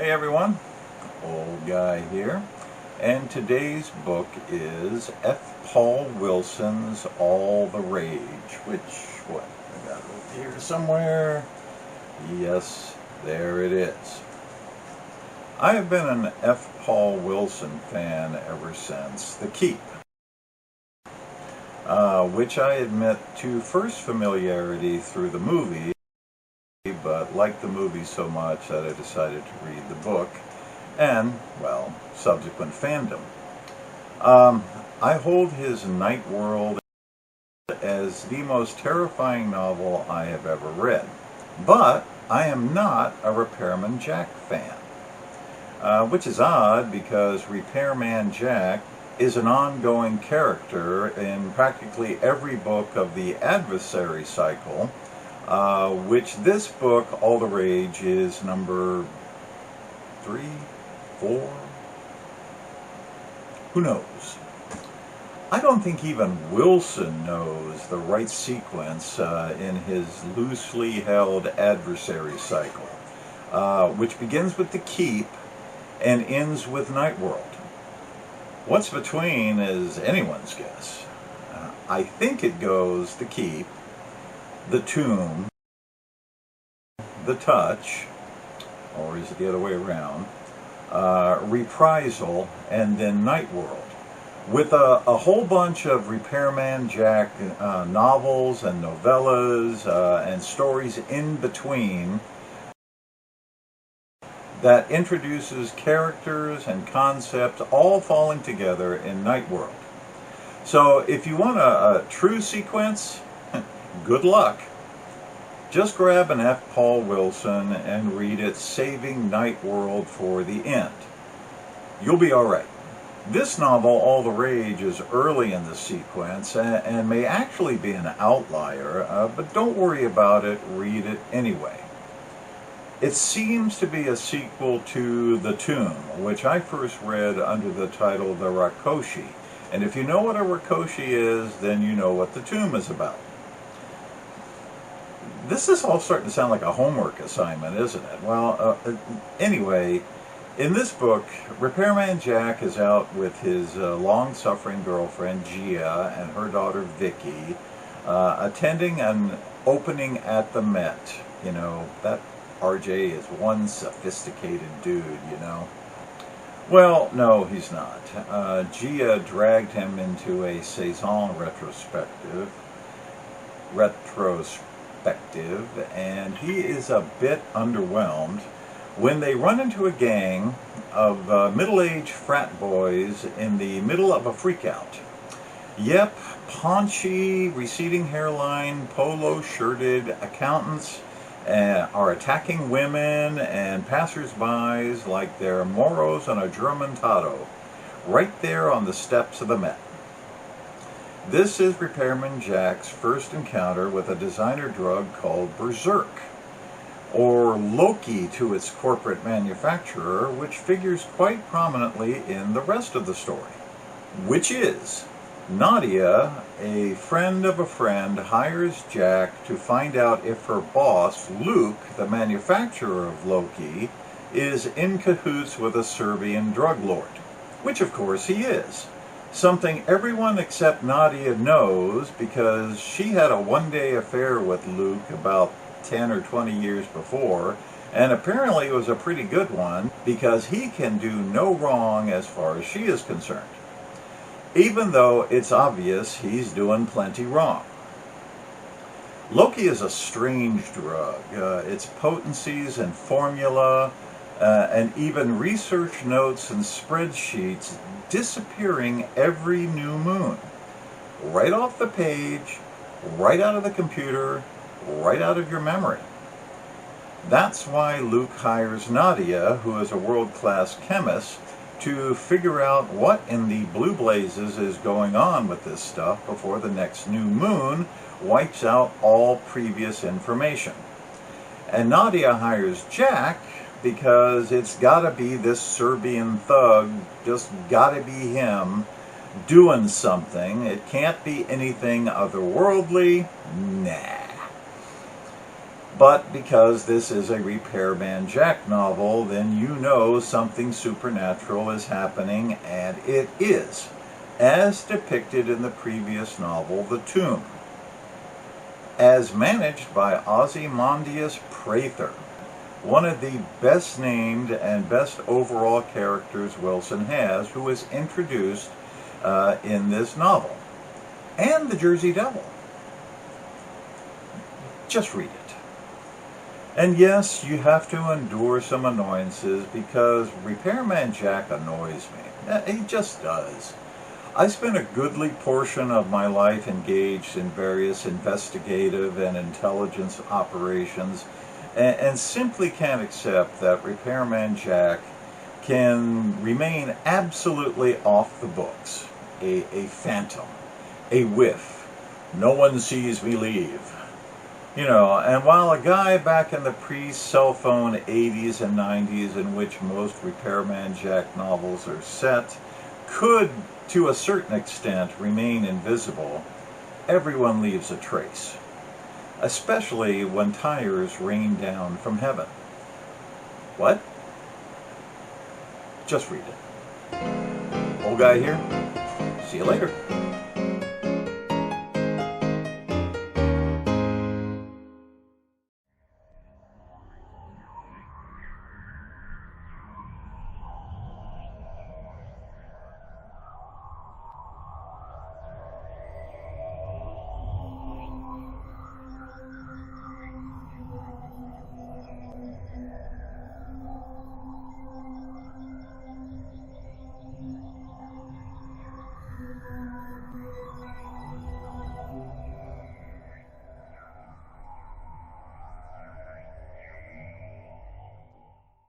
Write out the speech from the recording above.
Hey everyone, Old Guy here, and today's book is F. Paul Wilson's All the Rage, I got it over here somewhere. Yes, there it is. I have been an F. Paul Wilson fan ever since The Keep, which I admit to first familiarity through the movie, but liked the movie so much that I decided to read the book and, well, subsequent fandom. I hold his Night World as the most terrifying novel I have ever read, but I am not a Repairman Jack fan, which is odd because Repairman Jack is an ongoing character in practically every book of the Adversary cycle, which this book, All the Rage, is number 3, 4, who knows? I don't think even Wilson knows the right sequence in his loosely held Adversary cycle, which begins with The Keep and ends with Night World. What's between is anyone's guess. I think it goes The Keep, The Tomb, The Touch, or is it the other way around, Reprisal, and then Night World, with a whole bunch of Repairman Jack novels and novellas and stories in between that introduces characters and concepts all falling together in Night World. So if you want a true sequence, good luck. Just grab an F. Paul Wilson and read it, saving Night World for the end. You'll be alright. This novel, All the Rage, is early in the sequence and may actually be an outlier, but don't worry about it, read it anyway. It seems to be a sequel to The Tomb, which I first read under the title The Rakoshi. And if you know what a Rakoshi is, then you know what The Tomb is about. This is all starting to sound like a homework assignment, isn't it? Well, anyway, in this book, Repairman Jack is out with his long-suffering girlfriend, Gia, and her daughter, Vicky, attending an opening at the Met. You know, that RJ is one sophisticated dude, you know. Well, no, he's not. Gia dragged him into a Cezanne retrospective, and he is a bit underwhelmed when they run into a gang of middle-aged frat boys in the middle of a freakout. Yep, paunchy, receding hairline, polo-shirted accountants are attacking women and passers-by like they're Moros on a German Tado, right there on the steps of the Met. This is Repairman Jack's first encounter with a designer drug called Berserk, or Loki to its corporate manufacturer, which figures quite prominently in the rest of the story, which is Nadia, a friend of a friend, hires Jack to find out if her boss, Luke, the manufacturer of Loki, is in cahoots with a Serbian drug lord, which of course he is. Something everyone except Nadia knows because she had a one-day affair with Luke about 10 or 20 years before, and apparently it was a pretty good one because he can do no wrong as far as she is concerned, even though it's obvious he's doing plenty wrong. Loki is a strange drug. Its potencies and formula and even research notes and spreadsheets disappearing every new moon. Right off the page, right out of the computer, right out of your memory. That's why Luke hires Nadia, who is a world-class chemist, to figure out what in the blue blazes is going on with this stuff before the next new moon wipes out all previous information. And Nadia hires Jack because it's gotta be this Serbian thug, just gotta be him doing something. It can't be anything otherworldly. Nah. But because this is a Repairman Jack novel, then you know something supernatural is happening, and it is, as depicted in the previous novel, The Tomb, as managed by Ozymandias Prather, one of the best named and best overall characters Wilson has, who was introduced in this novel, and the Jersey Devil. Just read it. And yes, you have to endure some annoyances, because Repairman Jack annoys me. He just does. I spent a goodly portion of my life engaged in various investigative and intelligence operations, and simply can't accept that Repairman Jack can remain absolutely off the books, a phantom, a whiff. No one sees me leave. You know, and while a guy back in the pre-cell phone 80s and 90s, in which most Repairman Jack novels are set, could, to a certain extent, remain invisible, everyone leaves a trace. Especially when tires rain down from heaven. What? Just read it. Old guy here. See you later.